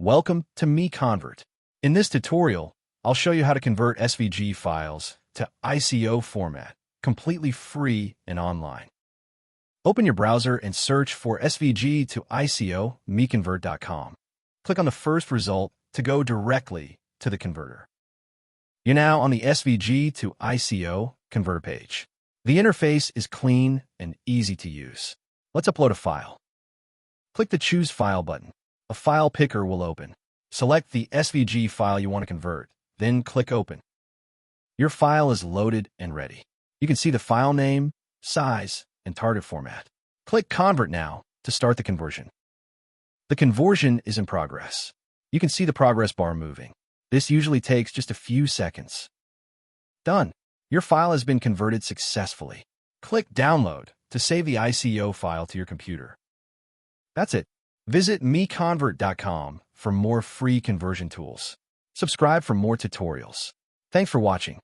Welcome to MiConvert. In this tutorial, I'll show you how to convert SVG files to ICO format, completely free and online. Open your browser and search for SVG to ICO, MiConvert.com. Click on the first result to go directly to the converter. You're now on the SVG to ICO converter page. The interface is clean and easy to use. Let's upload a file. Click the Choose File button. A file picker will open. Select the SVG file you want to convert, then click Open. Your file is loaded and ready. You can see the file name, size, and target format. Click Convert now to start the conversion. The conversion is in progress. You can see the progress bar moving. This usually takes just a few seconds. Done. Your file has been converted successfully. Click Download to save the ICO file to your computer. That's it. Visit MiConvert.com for more free conversion tools. Subscribe for more tutorials. Thanks for watching.